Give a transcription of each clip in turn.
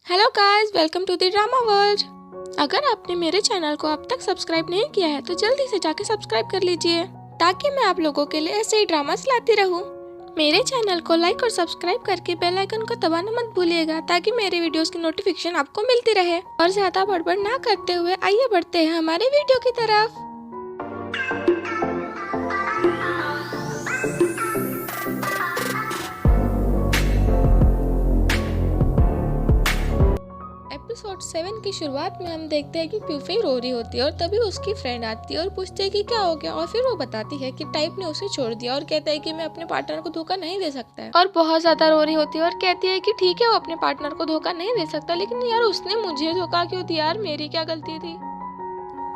Hello guys, welcome to the drama world. अगर आपने मेरे चैनल को अब तक सब्सक्राइब नहीं किया है तो जल्दी से जाके सब्सक्राइब कर लीजिए ताकि मैं आप लोगों के लिए ऐसे ही ड्रामास लाती रहूं। मेरे चैनल को लाइक और सब्सक्राइब करके बेल आइकन को दबाना मत भूलिएगा ताकि मेरे वीडियोस की नोटिफिकेशन आपको मिलती रहे। और ज्यादा बड़बड़ ना करते हुए आइए बढ़ते हैं हमारे वीडियो की तरफ। एपिसोड 7 की शुरुआत में हम देखते हैं कि प्यूफी रो रही होती है और तभी उसकी फ्रेंड आती है और पूछती है कि क्या हो गया। और फिर वो बताती है कि टाइप ने उसे छोड़ दिया और कहता है कि मैं अपने पार्टनर को धोखा नहीं दे सकता है। और बहुत ज्यादा रो रही होती है और कहती है कि ठीक है वो अपने पार्टनर को धोखा नहीं दे सकता, लेकिन यार उसने मुझे धोखा क्यों दिया, यार मेरी क्या गलती थी।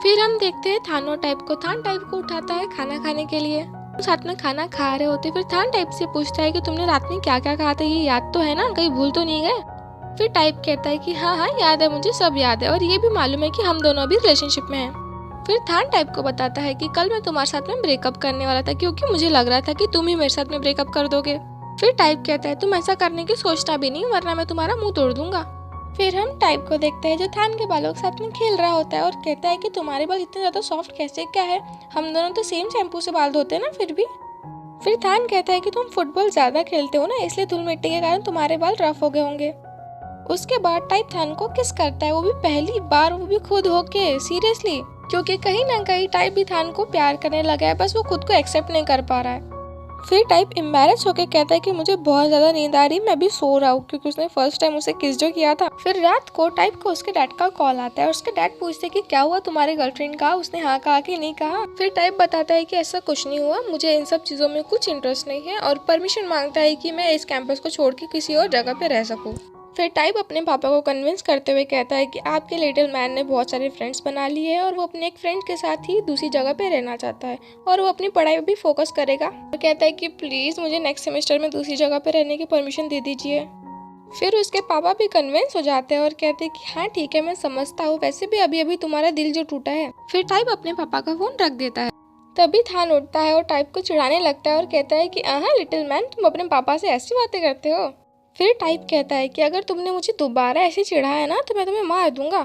फिर हम देखते हैं थान और टाइप को। थान टाइप को उठाता है खाना खाने के लिए, साथ में खाना खा रहे होते। फिर थान टाइप से पूछता है कि तुमने रात में क्या क्या कहा था, ये याद तो है ना, कहीं भूल तो नहीं गए। फिर टाइप कहता है कि हाँ हाँ याद है, मुझे सब याद है और ये भी मालूम है कि हम दोनों अभी रिलेशनशिप में हैं। फिर थान टाइप को बताता है कि कल मैं तुम्हारे साथ में ब्रेकअप करने वाला था क्योंकि मुझे लग रहा था कि तुम ही मेरे साथ में ब्रेकअप कर दोगे। फिर टाइप कहता है तुम ऐसा करने की सोचना भी नहीं वरना मैं तुम्हारा मुंह तोड़ दूंगा। फिर हम टाइप को देखते हैं जो थान के बालों के साथ में खेल रहा होता है और कहता है कि तुम्हारे बाल इतने ज्यादा सॉफ्ट कैसे, क्या है, हम दोनों तो सेम शैम्पू से बाल धोते हैं ना फिर भी। फिर थान कहता है कि तुम फुटबॉल ज्यादा खेलते हो ना, इसलिए धूल मिट्टी के कारण तुम्हारे बाल रफ हो गए होंगे। उसके बाद टाइप थान को किस करता है, वो भी पहली बार, वो भी खुद होके, सीरियसली, क्योंकि कहीं ना कहीं टाइप भी थान को प्यार करने लगा है, बस वो खुद को एक्सेप्ट नहीं कर पा रहा है। फिर टाइप एम्बैरेस होके कहता है कि मुझे बहुत ज्यादा नींद आ रही, मैं भी सो रहा हूँ, क्योंकि उसने फर्स्ट टाइम उसे किस जो किया था। फिर रात को टाइप को उसके डैड का कॉल आता है और उसके डैड पूछते हैं कि क्या हुआ तुम्हारे गर्लफ्रेंड का, उसने हाँ कहा कि नहीं कहा। फिर टाइप बताता है कि ऐसा कुछ नहीं हुआ, मुझे इन सब चीजों में कुछ इंटरेस्ट नहीं है, और परमिशन मांगता है कि मैं इस कैंपस को छोड़ के किसी और जगह पे रह सकूँ। फिर टाइप अपने पापा को कन्विंस करते हुए कहता है कि आपके लिटिल मैन ने बहुत सारे फ्रेंड्स बना लिए हैं और वो अपने एक फ्रेंड के साथ ही दूसरी जगह पे रहना चाहता है और वो अपनी पढ़ाई पे भी फोकस करेगा। और कहता है कि प्लीज़ मुझे नेक्स्ट सेमेस्टर में दूसरी जगह पे रहने की परमिशन दे दीजिए। फिर उसके पापा भी कन्विंस हो जाते हैं और कहते हैं कि हाँ ठीक है, मैं समझता हूँ, वैसे भी अभी अभी तुम्हारा दिल जो टूटा है। फिर टाइप अपने पापा का फोन रख देता है। तभी थान उठता है और टाइप को चिढ़ाने लगता है और कहता है कि हाँ लिटिल मैन, तुम अपने पापा से ऐसी बातें करते हो। फिर टाइप कहता है कि अगर तुमने मुझे दोबारा ऐसे चिढ़ाया ना तो मैं तुम्हें मार दूंगा।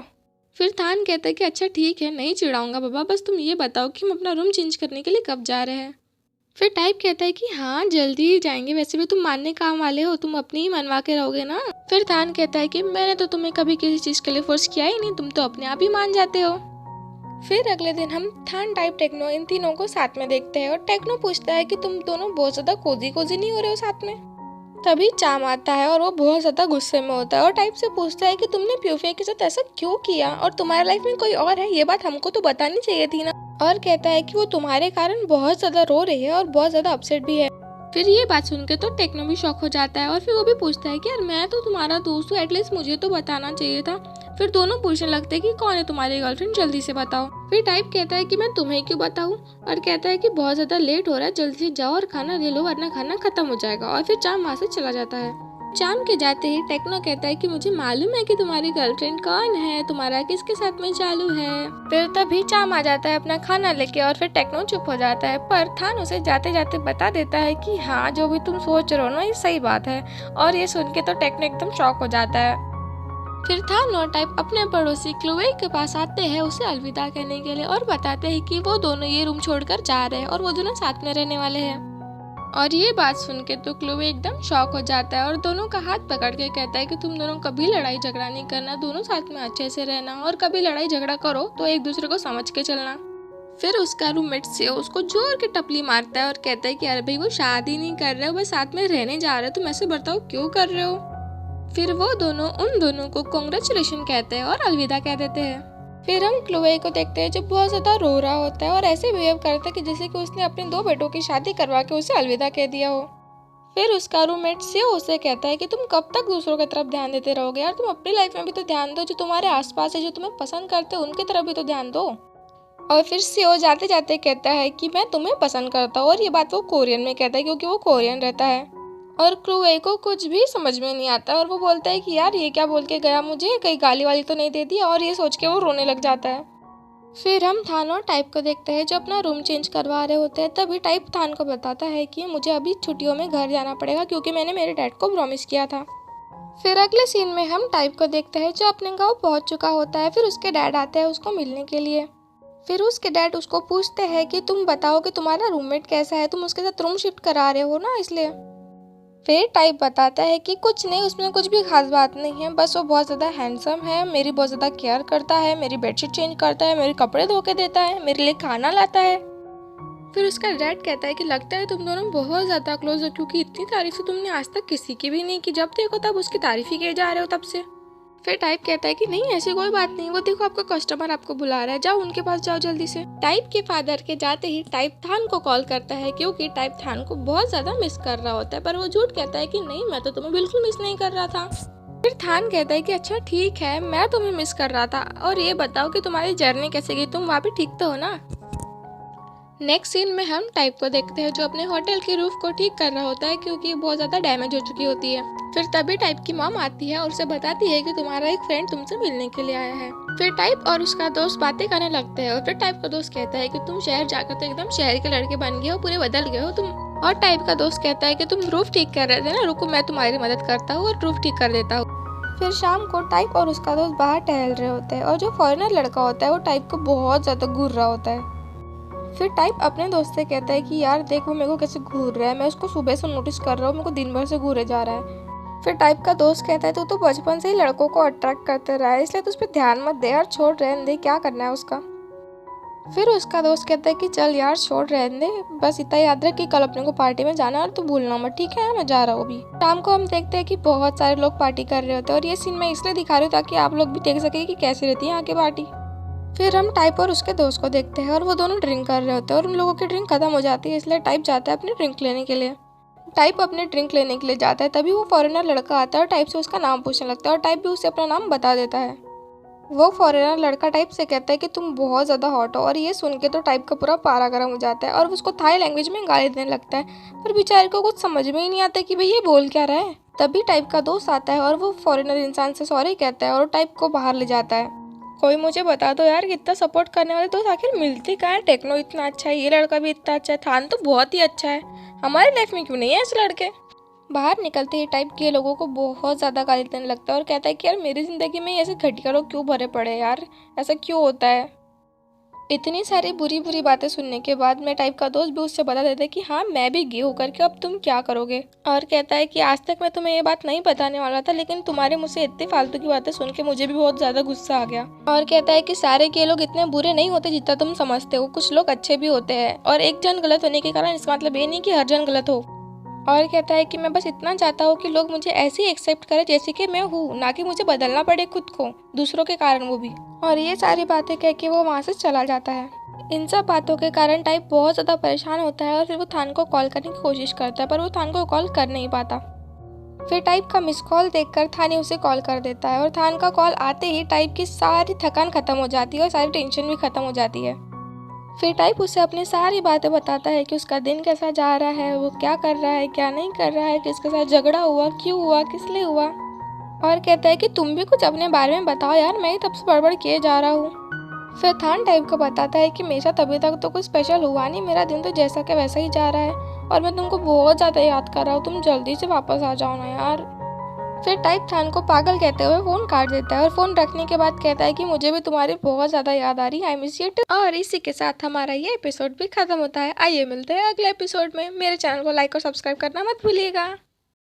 फिर थान कहता है कि अच्छा ठीक है, नहीं चिढ़ाऊंगा बाबा, बस तुम ये बताओ कि हम अपना रूम चेंज करने के लिए कब जा रहे हैं। फिर टाइप कहता है कि हाँ जल्दी ही जाएंगे, वैसे भी तुम मानने काम वाले हो, तुम अपनी ही मनवा के रहोगे ना। फिर थान कहता है कि मैंने तो तुम्हें कभी किसी चीज के लिए फोर्स किया ही नहीं, तुम तो अपने आप ही मान जाते हो। फिर अगले दिन हम थान टाइप टेक्नो इन तीनों को साथ में देखते हैं और टेक्नो पूछता है कि तुम दोनों बहुत ज्यादा कोजी कोजी नहीं हो रहे हो साथ में। तभी चाम आता है और वो बहुत ज्यादा गुस्से में होता है और टाइप से पूछता है कि तुमने प्यूफिया के साथ ऐसा क्यों किया और तुम्हारी लाइफ में कोई और है, ये बात हमको तो बतानी चाहिए थी ना। और कहता है कि वो तुम्हारे कारण बहुत ज्यादा रो रही है और बहुत ज्यादा अपसेट भी है। फिर ये बात सुन के तो टेक्नो भी शॉक हो जाता है और फिर वो भी पूछता है कि यार मैं तो तुम्हारा दोस्त हूँ, एटलीस्ट मुझे तो बताना चाहिए था। फिर दोनों पूछने लगते हैं कि कौन है तुम्हारी गर्लफ्रेंड, जल्दी से बताओ। फिर टाइप कहता है कि मैं तुम्हें क्यों बताऊं, और कहता है कि बहुत ज्यादा लेट हो रहा है, जल्दी से जाओ और खाना ले लो वरना खाना खत्म हो जाएगा। और फिर चाम वहाँ से चला जाता है। चाम के जाते ही टेक्नो कहता है कि मुझे मालूम है कि तुम्हारी गर्लफ्रेंड कौन है, तुम्हारा किसके साथ में चालू है। फिर तभी चाम आ जाता है अपना खाना लेके और फिर टेक्नो चुप हो जाता है, पर थान उसे जाते जाते बता देता है कि हाँ जो भी तुम सोच रहे हो ना ये सही बात है। और ये सुन के तो टेक्नो एकदम शॉक हो जाता है। फिर थान और टाइप अपने पड़ोसी क्लोए के पास आते हैं उसे अलविदा कहने के लिए और बताते हैं कि वो दोनों ये रूम छोड़कर जा रहे हैं और वो दोनों साथ में रहने वाले हैं। और ये बात सुन के तो क्लोए एकदम शॉक हो जाता है और दोनों का हाथ पकड़ के कहता है कि तुम दोनों कभी लड़ाई झगड़ा नहीं करना, दोनों साथ में अच्छे से रहना, और कभी लड़ाई झगड़ा करो तो एक दूसरे को समझ के चलना। फिर उसका रूममेट से उसको जोर के टपली मारता है और कहता है कि अरे भाई वो शादी नहीं कर रहे हो, बस साथ में रहने जा रहे हो, तुम ऐसे बर्ताव क्यों कर रहे हो। फिर वो दोनों उन दोनों को कांग्रेचुलेशन कहते हैं और अलविदा कह देते हैं। फिर हम क्लोए को देखते हैं जो बहुत ज्यादा रो रहा होता है और ऐसे बिहेव करता है कि जैसे कि उसने अपने 2 बेटों की शादी करवा के उसे अलविदा कह दिया हो। फिर उसका रूममेट से उसे कहता है कि तुम कब तक दूसरों की तरफ ध्यान देते रहोगे यार, तुम अपनी लाइफ में भी तो ध्यान दो, जो तुम्हारे आसपास है, जो तुम्हें पसंद करते हैं उनकी तरफ भी तो ध्यान दो। और फिर सीओ जाते जाते कहता है कि मैं तुम्हें पसंद करता हूँ, और ये बात वो कोरियन में कहता है क्योंकि वो कोरियन रहता है। और क्लोए को कुछ भी समझ में नहीं आता और वो बोलता है कि यार ये क्या बोल के गया, मुझे कहीं गाली वाली तो नहीं दे दी, और ये सोच के वो रोने लग जाता है। फिर हम थान और टाइप को देखते हैं जो अपना रूम चेंज करवा रहे होते हैं। तभी टाइप थान को बताता है कि मुझे अभी छुट्टियों में घर जाना पड़ेगा क्योंकि मैंने मेरे डैड को प्रॉमिस किया था। फिर अगले सीन में हम टाइप को देखते हैं जो अपने गाँव पहुँच चुका होता है। फिर उसके डैड आते हैं उसको मिलने के लिए। फिर उसके डैड उसको पूछते हैं कि तुम बताओ कि तुम्हारा रूममेट कैसा है, तुम उसके साथ रूम शिफ्ट करा रहे हो ना इसलिए। फिर टाइप बताता है कि कुछ नहीं, उसमें कुछ भी खास बात नहीं है, बस वो बहुत ज़्यादा हैंडसम है, मेरी बहुत ज़्यादा केयर करता है, मेरी बेडशीट चेंज करता है, मेरे कपड़े धो के देता है, मेरे लिए खाना लाता है। फिर उसका डैड कहता है कि लगता है तुम दोनों बहुत ज़्यादा क्लोज हो, क्योंकि इतनी तारीफ तो तुमने आज तक किसी की भी नहीं की, जब देखो तब उसकी तारीफ ही किए जा रहे हो तब से। फिर टाइप कहता है कि नहीं ऐसी कोई बात नहीं, वो देखो आपका कस्टमर आपको बुला रहा है, जाओ उनके पास जाओ जल्दी से। टाइप के फादर के जाते ही टाइप थान को कॉल करता है, क्योंकि टाइप थान को बहुत ज्यादा मिस कर रहा होता है, पर वो झूठ कहता है कि नहीं मैं तो तुम्हें बिल्कुल मिस नहीं कर रहा था। फिर थान कहता है कि अच्छा ठीक है, मैं तुम्हें मिस कर रहा था, और ये बताओ कि तुम्हारी जर्नी कैसे गई, तुम वहाँ पे ठीक तो हो ना। नेक्स्ट सीन में हम टाइप को देखते हैं जो अपने होटल की रूफ को ठीक कर रहा होता है, क्योंकि बहुत ज़्यादा डैमेज हो चुकी होती है। फिर तभी टाइप की मॉम आती है और उसे बताती है कि तुम्हारा एक फ्रेंड तुमसे मिलने के लिए आया है। फिर टाइप और उसका दोस्त बातें करने लगते हैं और फिर टाइप का दोस्त कहता है कि तुम शहर जाकर तो एकदम शहर के लड़के बन गए हो, पूरे बदल गए हो तुम। और टाइप का दोस्त कहता है कि तुम रूफ ठीक कर रहे थे ना, रुको मैं तुम्हारी मदद करता हूँ और रूफ ठीक कर देता हूँ। फिर शाम को टाइप और उसका दोस्त बाहर टहल रहे होते हैं और जो फॉरेनर लड़का होता है वो टाइप को बहुत ज़्यादा घूर रहा होता है। फिर टाइप अपने दोस्त से कहता है कि यार देखो मेरे को कैसे घूर रहा है, मैं उसको सुबह से नोटिस कर रहा हूँ, मेरे को दिन भर से घूरे जा रहा है। फिर टाइप का दोस्त कहता है तो बचपन से ही लड़कों को अट्रैक्ट करते रहा है, इसलिए तो उस पर ध्यान मत दे यार, छोड़ रहने दे, क्या करना है उसका। फिर उसका दोस्त कहता है कि चल यार छोड़ रहने दे, बस इतना याद रख कि कल अपने को पार्टी में जाना और तू भूलना मत, ठीक है मैं जा रहा हूँ अभी। शाम को हम देखते हैं कि बहुत सारे लोग पार्टी कर रहे होते हैं और ये सीन मैं इसलिए दिखा रही हूँ ताकि आप लोग भी देख सके कि कैसी रहती है यहाँ की पार्टी। फिर हम टाइप और उसके दोस्त को देखते हैं और वो दोनों ड्रिंक कर रहे होते हैं और उन लोगों की ड्रिंक खत्म हो जाती है, इसलिए टाइप जाता है अपनी ड्रिंक लेने के लिए। टाइप अपने ड्रिंक लेने के लिए जाता है, तभी वो फॉरेनर लड़का आता है और टाइप से उसका नाम पूछने लगता है और टाइप भी उसे अपना नाम बता देता है। वो फॉरेनर लड़का टाइप से कहता है कि तुम बहुत ज़्यादा हॉट हो, और ये सुन के तो टाइप का पूरा पारा गर्म हो जाता है और उसको थाई लैंग्वेज में गाली देने लगता है, पर बेचारे को कुछ समझ में ही नहीं आता कि भाई ये बोल क्या रहा है। तभी टाइप का दोस्त आता है और वो फॉरेनर इंसान से सॉरी कहता है और टाइप को बाहर ले जाता है। कोई मुझे बता दो यार, कितना सपोर्ट करने वाले दोस्त आखिर मिलते कहाँ है। टेक्नो इतना अच्छा है, ये लड़का भी इतना अच्छा है, थान तो बहुत ही अच्छा है, हमारी लाइफ में क्यों नहीं है ऐसे लड़के। बाहर निकलते ही टाइप के लोगों को बहुत ज़्यादा गाली देने लगता है और कहता है कि यार मेरी ज़िंदगी में ऐसे घटिया लोग क्यों भरे पड़े यार, ऐसा क्यों होता है। इतनी सारी बुरी बुरी बातें सुनने के बाद में टाइप का दोस्त भी उससे बता देता है कि हाँ मैं भी गे होकर के अब तुम क्या करोगे, और कहता है कि आज तक मैं तुम्हें ये बात नहीं बताने वाला था, लेकिन तुम्हारे मुझसे इतनी फालतू की बातें सुन के मुझे भी बहुत ज्यादा गुस्सा आ गया। और कहता है कि सारे गे लोग इतने बुरे नहीं होते जितना तुम समझते हो, कुछ लोग अच्छे भी होते हैं, और एक जन गलत होने के कारण इसका मतलब ये नहीं कि हर जन गलत हो। और कहता है कि मैं बस इतना चाहता हूँ कि लोग मुझे ऐसे ही एक्सेप्ट करें जैसे कि मैं हूँ, ना कि मुझे बदलना पड़े खुद को दूसरों के कारण, वो भी। और ये सारी बातें कह के वो वहाँ से चला जाता है। इन सब बातों के कारण टाइप बहुत ज़्यादा परेशान होता है और फिर वो थान को कॉल करने की कोशिश करता है, पर वो थान को कॉल कर नहीं पाता। फिर टाइप का मिस कॉल देखकर थाने उसे कॉल कर देता है और थान का कॉल आते ही टाइप की सारी थकान खत्म हो जाती है और सारी टेंशन भी खत्म हो जाती है। फिर टाइप उसे अपनी सारी बातें बताता है कि उसका दिन कैसा जा रहा है, वो क्या कर रहा है क्या नहीं कर रहा है, किसके साथ झगड़ा हुआ, क्यों हुआ, किस लिए हुआ। और कहता है कि तुम भी कुछ अपने बारे में बताओ यार, मैं ही तब से बड़बड़ किए जा रहा हूँ। फिर थान टाइप को बताता है कि मेरे साथ अभी तक तो कुछ स्पेशल हुआ नहीं, मेरा दिन तो जैसा का वैसा ही जा रहा है और मैं तुमको बहुत ज़्यादा याद कर रहा हूँ, तुम जल्दी से वापस आ जाओ ना यार। फिर टाइप थान को पागल कहते हुए फ़ोन काट देता है और फ़ोन रखने के बाद कहता है कि मुझे भी तुम्हारी बहुत ज़्यादा याद आ रही है, आई मिस यू टू। और इसी के साथ हमारा ये एपिसोड भी खत्म होता है। आइए मिलते हैं अगले एपिसोड में। मेरे चैनल को लाइक और सब्सक्राइब करना मत भूलिएगा।